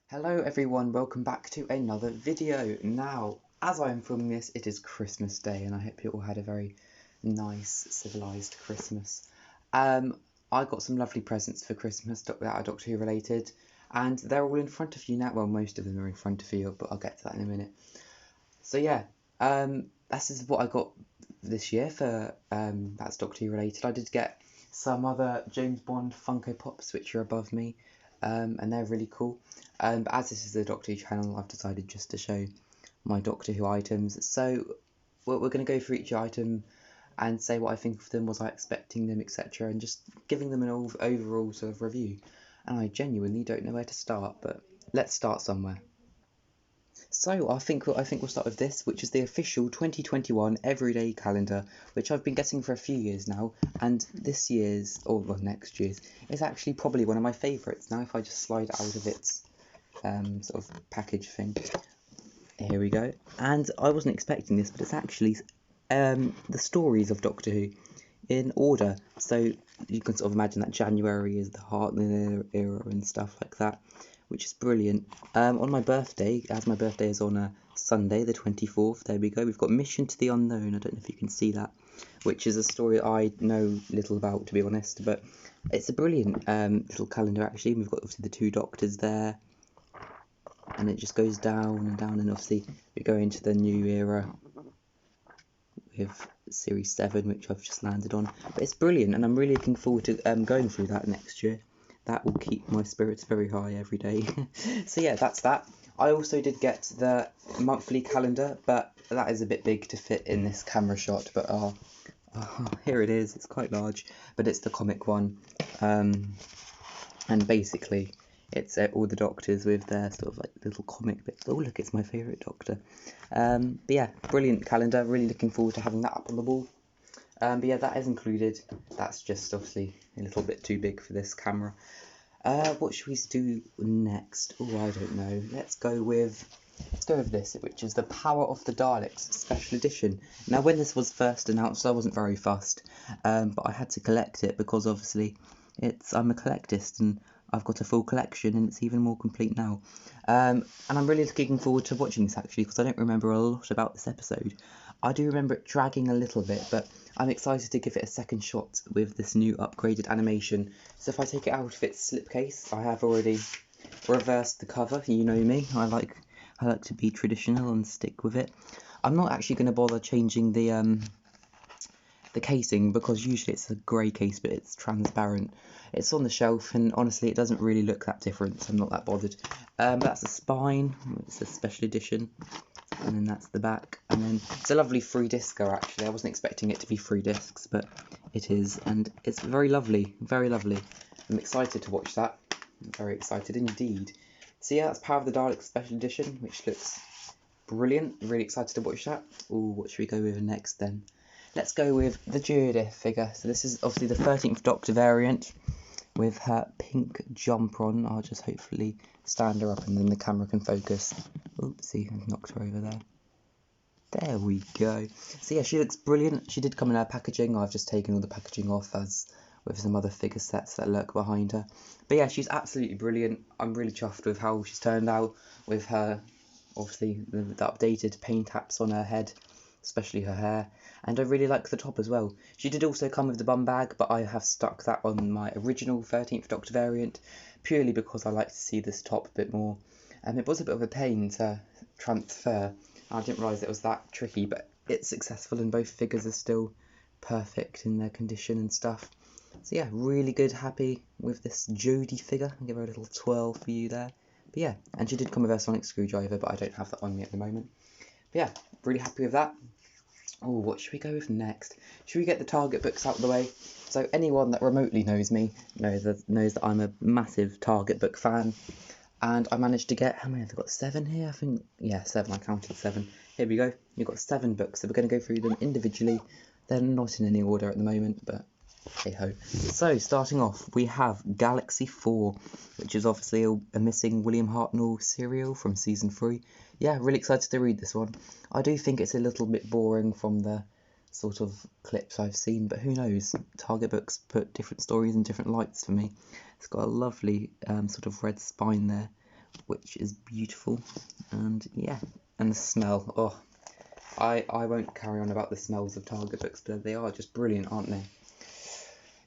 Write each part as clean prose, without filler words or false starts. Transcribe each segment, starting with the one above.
Hello everyone, welcome back to another video. Now, as I am filming this, it is Christmas Day and I hope you all had a very nice, civilised Christmas. I got some lovely presents for Christmas that are Doctor Who related, and they're all in front of you now. Well, most of them are in front of you, but I'll get to that in a minute. So yeah, this is what I got this year for that's Doctor Who related. I did get some other James Bond Funko Pops which are above me, and they're really cool. But as this is the Doctor Who channel, I've decided just to show my Doctor Who items. So we're going to go through each item and say what I think of them, was I expecting them, etc., and just giving them an overall sort of review. And I genuinely don't know where to start, but let's start somewhere. So I think we'll start with this, which is the official 2021 everyday calendar, which I've been getting for a few years now, and this year's, or well, next year's, is actually probably one of my favourites. Now if I just slide out of its sort of package thing, here we go. And I wasn't expecting this, but it's actually the stories of Doctor Who in order. So you can sort of imagine that January is the Hartnell era and stuff like that, which is brilliant. On my birthday, as my birthday is on a Sunday, the 24th, there we go, we've got Mission to the Unknown. I don't know if you can see that, which is a story I know little about, to be honest, but it's a brilliant little calendar actually. We've got obviously the two Doctors there, and it just goes down and down, and obviously we go into the new era with Series 7, which I've just landed on. But it's brilliant, and I'm really looking forward to going through that next year. That will keep my spirits very high every day. So yeah, that's that. I also did get the monthly calendar, but that is a bit big to fit in this camera shot. But here it is. It's quite large, but it's the comic one. And basically, it's all the Doctors with their sort of like little comic bits. Oh look, it's my favourite Doctor. But yeah, brilliant calendar. Really looking forward to having that up on the wall. But yeah, that is included. That's just obviously a little bit too big for this camera. What should we do next? Oh, I don't know. Let's go with this, which is the Power of the Daleks Special Edition. Now, when this was first announced, I wasn't very fussed, but I had to collect it because obviously I'm a collectist and I've got a full collection, and it's even more complete now. And I'm really looking forward to watching this actually, because I don't remember a lot about this episode. I do remember it dragging a little bit, but I'm excited to give it a second shot with this new upgraded animation. So if I take it out of its slipcase, I have already reversed the cover. You know me, I like to be traditional and stick with it. I'm not actually going to bother changing the casing, because usually it's a grey case, but it's transparent. It's on the shelf, and honestly it doesn't really look that different, so I'm not that bothered. That's the spine. It's a special edition, and then that's the back, and then it's a lovely 3-discer actually. I wasn't expecting it to be 3 discs, but it is, and it's very lovely, very lovely. I'm excited to watch that. I'm very excited indeed. So yeah, that's Power of the Daleks Special Edition, which looks brilliant. Really excited to watch that. Ooh, what should we go with next then? Let's go with the Judith figure. So this is obviously the 13th Doctor variant with her pink jumper on. I'll just hopefully stand her up and then the camera can focus. Oopsie, I've knocked her over there. There we go. So yeah, she looks brilliant. She did come in her packaging. I've just taken all the packaging off, as with some other figure sets that lurk behind her. But yeah, she's absolutely brilliant. I'm really chuffed with how she's turned out, with her, obviously, the updated paint apps on her head, especially her hair, and I really like the top as well. She did also come with the bum bag, but I have stuck that on my original 13th Doctor variant, purely because I like to see this top a bit more. It was a bit of a pain to transfer. I didn't realise it was that tricky, but it's successful, and both figures are still perfect in their condition and stuff. So yeah, really good, happy with this Jodie figure. I'll give her a little twirl for you there. But yeah, and she did come with her sonic screwdriver, but I don't have that on me at the moment. But yeah, really happy with that. Oh, what should we go with next? Should we get the Target books out of the way? So anyone that remotely knows me knows that I'm a massive Target book fan. And I managed to get, how many have I got? 7 here, I think. Yeah, 7, I counted 7. Here we go. You've got 7 books, so we're going to go through them individually. They're not in any order at the moment, but hey ho. So, starting off, we have Galaxy 4, which is obviously a missing William Hartnell serial from season 3. Yeah, really excited to read this one. I do think it's a little bit boring from the sort of clips I've seen, but who knows? Target books put different stories in different lights for me. It's got a lovely sort of red spine there which is beautiful. And yeah, and the smell, oh, I won't carry on about the smells of Target books, but they are just brilliant, aren't they?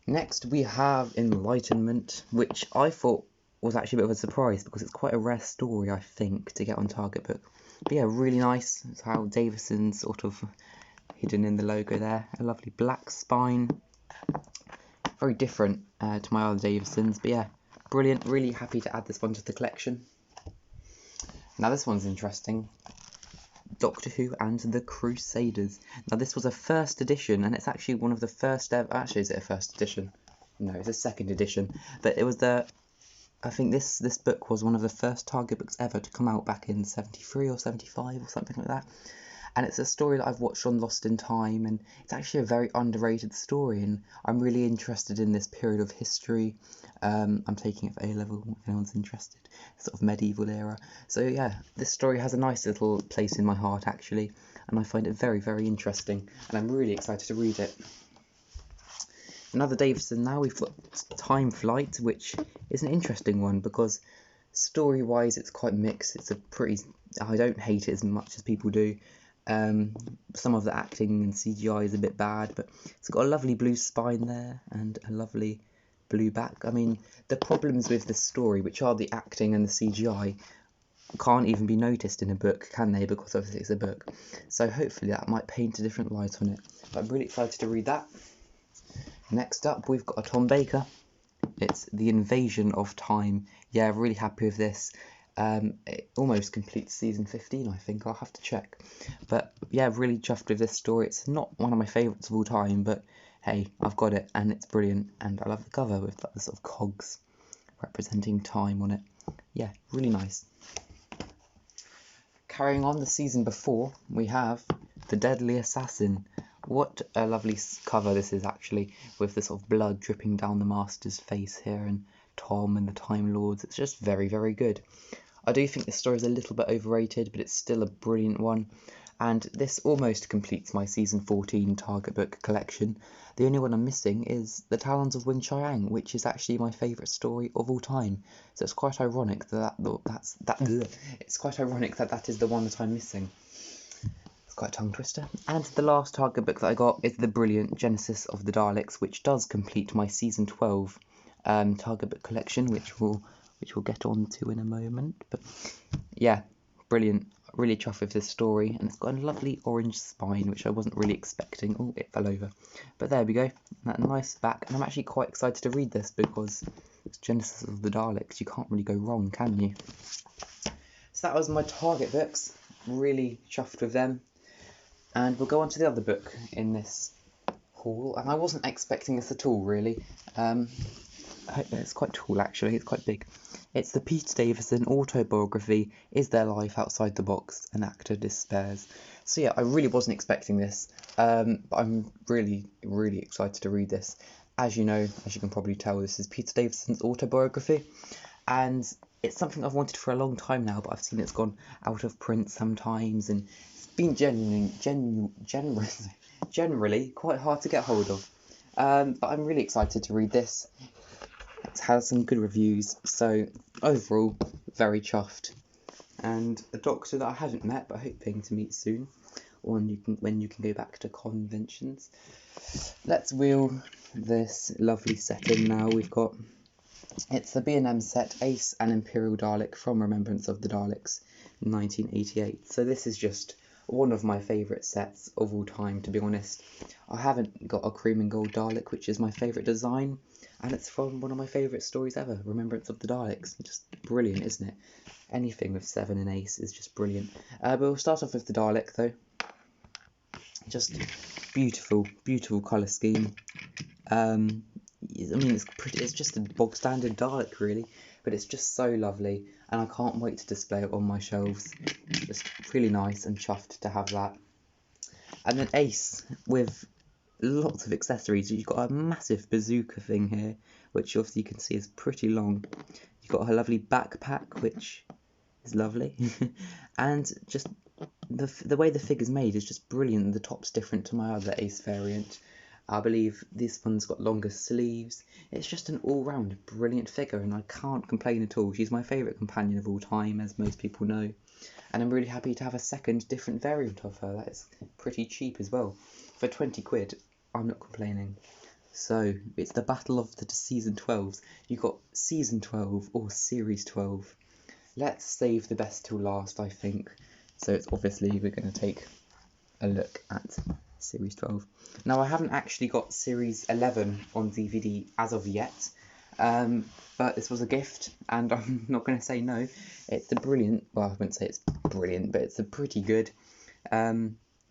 Next we have Enlightenment, which I thought was actually a bit of a surprise because it's quite a rare story, I think, to get on Target book. But yeah, really nice. It's how Davidson's sort of hidden in the logo there. A lovely black spine. Very different to my other Davidsons, but yeah, brilliant. Really happy to add this one to the collection. Now this one's interesting. Doctor Who and the Crusaders. Now this was a first edition, and it's actually one of the first ever. Actually, is it a first edition? No, it's a second edition. But it was the. I think this book was one of the first Target books ever to come out back in 73 or 75 or something like that. And it's a story that I've watched on Lost in Time, and it's actually a very underrated story, and I'm really interested in this period of history. I'm taking it for A-level, if anyone's interested, sort of medieval era. So yeah, this story has a nice little place in my heart, actually, and I find it very, very interesting, and I'm really excited to read it. Another Davidson now, we've got Time Flight, which is an interesting one, because story-wise it's quite mixed. It's a pretty... I don't hate it as much as people do. Some of the acting and CGI is a bit bad, but it's got a lovely blue spine there and a lovely blue back. I mean, the problems with this story, which are the acting and the CGI, can't even be noticed in a book, can they? Because obviously it's a book. So hopefully that might paint a different light on it. But I'm really excited to read that. Next up, we've got a Tom Baker. It's The Invasion of Time. Yeah, really happy with this. It almost completes season 15, I think. I'll have to check. But yeah, really chuffed with this story. It's not one of my favourites of all time, but hey, I've got it and it's brilliant. And I love the cover with the sort of cogs representing time on it. Yeah, really nice. Carrying on the season before, we have The Deadly Assassin. What a lovely cover this is, actually, with the sort of blood dripping down the Master's face here and Tom and the Time Lords. It's just very, very good. I do think this story is a little bit overrated, but it's still a brilliant one. And this almost completes my season 14 Target book collection. The only one I'm missing is The Talons of Wing Chiang, which is actually my favourite story of all time. So it's quite ironic that it's quite ironic that is the one that I'm missing. It's quite a tongue twister. And the last Target book that I got is the brilliant Genesis of the Daleks, which does complete my season 12 Target book collection, which we'll get on to in a moment. But yeah, brilliant. Really chuffed with this story, and it's got a lovely orange spine, which I wasn't really expecting. Oh, it fell over. But there we go. That nice back, and I'm actually quite excited to read this because it's Genesis of the Daleks. You can't really go wrong, can you? So that was my Target books. Really chuffed with them. And we'll go on to the other book in this haul, and I wasn't expecting this at all, really. It's quite tall, actually. It's quite big. It's the Peter Davison Autobiography, Is There Life Outside the Box? An Actor Despairs. So yeah, I really wasn't expecting this, but I'm really, really excited to read this. As you know, as you can probably tell, this is Peter Davison's autobiography, and it's something I've wanted for a long time now, but I've seen it's gone out of print sometimes, and it's been generally quite hard to get hold of. But I'm really excited to read this. It has some good reviews, so overall, very chuffed. And a doctor that I haven't met, but hoping to meet soon, or when you can go back to conventions. Let's wheel this lovely set in now. We've got, it's the B&M set, Ace and Imperial Dalek from Remembrance of the Daleks, 1988. So this is just one of my favourite sets of all time, to be honest. I haven't got a cream and gold Dalek, which is my favourite design, and it's from one of my favourite stories ever, Remembrance of the Daleks. Just brilliant, isn't it? Anything with Seven and Ace is just brilliant. But we'll start off with the Dalek, though. Just beautiful, beautiful colour scheme. I mean, it's pretty. It's just a bog standard Dalek, really, but it's just so lovely, and I can't wait to display it on my shelves. Just really nice and chuffed to have that. And then Ace with lots of accessories. You've got a massive bazooka thing here, which obviously you can see is pretty long. You've got her lovely backpack, which is lovely, and just the way the figure's made is just brilliant. The top's different to my other Ace variant, I believe this one's got longer sleeves. It's just an all-round brilliant figure, and I can't complain at all. She's my favourite companion of all time, as most people know. And I'm really happy to have a second different variant of her. That is pretty cheap as well. For 20 quid, I'm not complaining. So, it's the battle of the season 12s. You've got season 12 or series 12. Let's save the best till last, I think. So it's obviously we're going to take a look at series 12. Now, I haven't actually got series 11 on DVD as of yet. But this was a gift, and I'm not going to say no. It's a brilliant, well, I wouldn't say it's brilliant, but it's a pretty good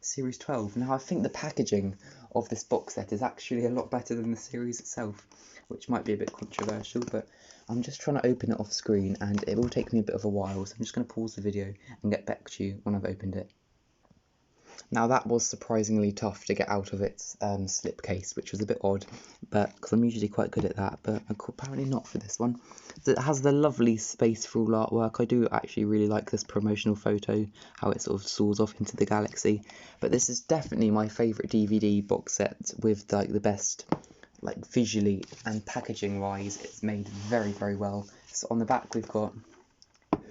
series 12. Now, I think the packaging of this box set is actually a lot better than the series itself, which might be a bit controversial, but I'm just trying to open it off screen, and it will take me a bit of a while, so I'm just going to pause the video and get back to you when I've opened it. Now, that was surprisingly tough to get out of its slipcase, which was a bit odd, but because I'm usually quite good at that, but apparently not for this one. It has the lovely space for all artwork. I do actually really like this promotional photo, how it sort of soars off into the galaxy, but this is definitely my favourite DVD box set with like the best, like visually and packaging wise. It's made very, very well. So on the back we've got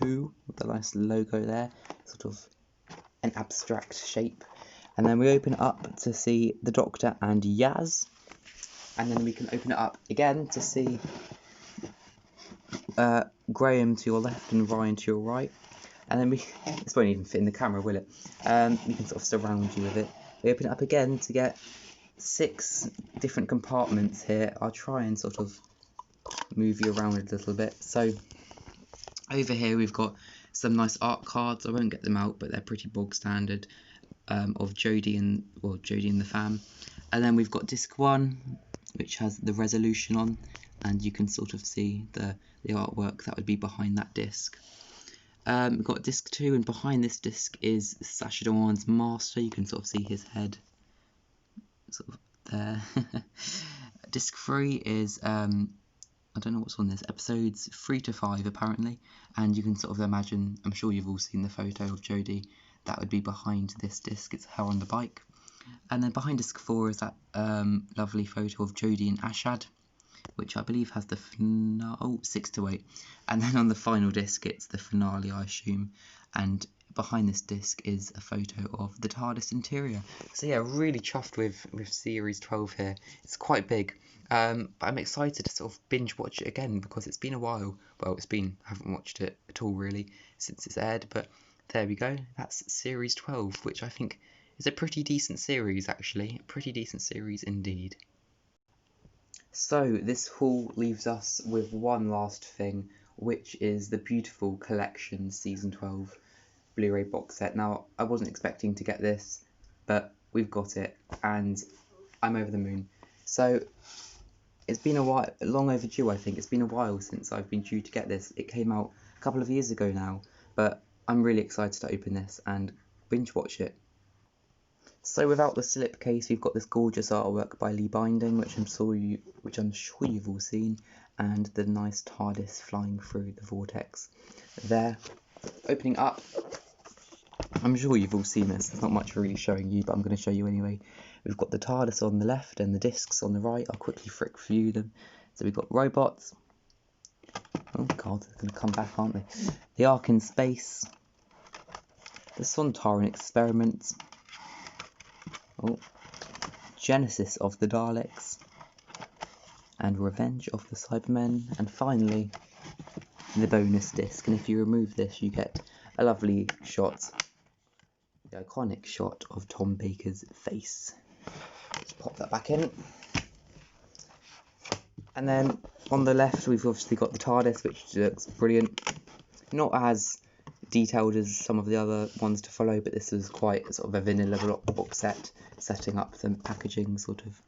Who, with the nice logo there, sort of an abstract shape, and then we open it up to see the Doctor and Yaz, and then we can open it up again to see Graham to your left and Ryan to your right, and then this won't even fit in the camera, will it? We can sort of surround you with it. We open it up again to get 6 different compartments here. I'll try and sort of move you around a little bit. So over here we've got some nice art cards. I won't get them out, but they're pretty bog standard, of Jodie and the fam. And then we've got disc 1, which has the resolution on, and you can sort of see the artwork that would be behind that disc. We've got disc 2, and behind this disc is Sacha Dhawan's master. You can sort of see his head sort of there. Disc 3 is I don't know what's on this, episodes 3 to 5 apparently, and you can sort of imagine, I'm sure you've all seen the photo of Jodie, that would be behind this disc. It's her on the bike. And then behind disc 4 is that lovely photo of Jodie and Ashad, which I believe has the finale, 6 to 8, and then on the final disc it's the finale, I assume, and behind this disc is a photo of the TARDIS interior. So yeah, really chuffed with series 12 here. It's quite big. But I'm excited to sort of binge watch it again because it's been a while. Well, I haven't watched it at all really since it's aired, but there we go. That's series 12, which I think is a pretty decent series actually. A pretty decent series indeed. So this haul leaves us with one last thing, which is the beautiful Collection Season 12 Blu-ray box set. Now, I wasn't expecting to get this, but we've got it, and I'm over the moon. So it's been a while, long overdue, I think. It's been a while since I've been due to get this. It came out a couple of years ago now, but I'm really excited to open this and binge watch it. So without the slipcase, we've got this gorgeous artwork by Lee Binding, which I'm sure you've all seen, and the nice TARDIS flying through the vortex there. Opening up, I'm sure you've all seen this. There's not much really showing you, but I'm going to show you anyway. We've got the TARDIS on the left and the discs on the right. I'll quickly flick through them. So we've got robots. Oh god, they're going to come back, aren't they? The Ark in Space. The Sontaran Experiments. Oh, Genesis of the Daleks. And Revenge of the Cybermen. And finally, the bonus disc. And if you remove this, you get a lovely shot, the iconic shot of Tom Baker's face. Let's pop that back in. And then on the left, we've obviously got the TARDIS, which looks brilliant. Not as detailed as some of the other ones to follow, but this is quite sort of a vanilla box set, setting up the packaging sort of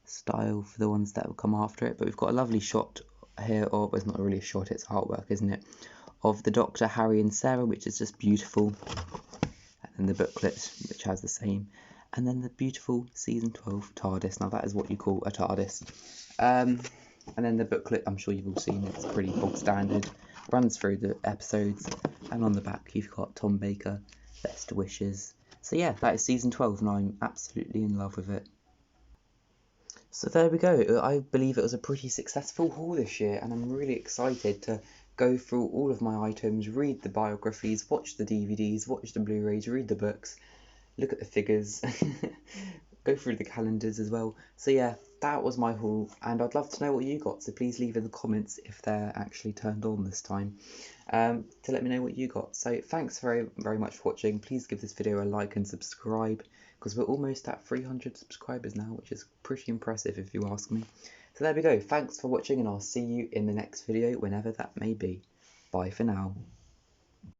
style for the ones that will come after it. But we've got a lovely shot here, or well, it's not really a shot, it's artwork, isn't it, of the Doctor, Harry and Sarah, which is just beautiful, and then the booklet, which has the same, and then the beautiful season 12 TARDIS. Now that is what you call a TARDIS. And then the booklet, I'm sure you've all seen it, it's pretty bog standard, runs through the episodes, and on the back you've got Tom Baker, best wishes. So yeah, that is season 12, and I'm absolutely in love with it. So there we go. I believe it was a pretty successful haul this year, and I'm really excited to go through all of my items, read the biographies, watch the DVDs, watch the Blu-rays, read the books, look at the figures, go through the calendars as well. So yeah, that was my haul, and I'd love to know what you got, so please leave in the comments if they're actually turned on this time, to let me know what you got. So thanks very much for watching. Please give this video a like and subscribe, because we're almost at 300 subscribers now, which is pretty impressive if you ask me. So there we go, thanks for watching, and I'll see you in the next video, whenever that may be. Bye for now.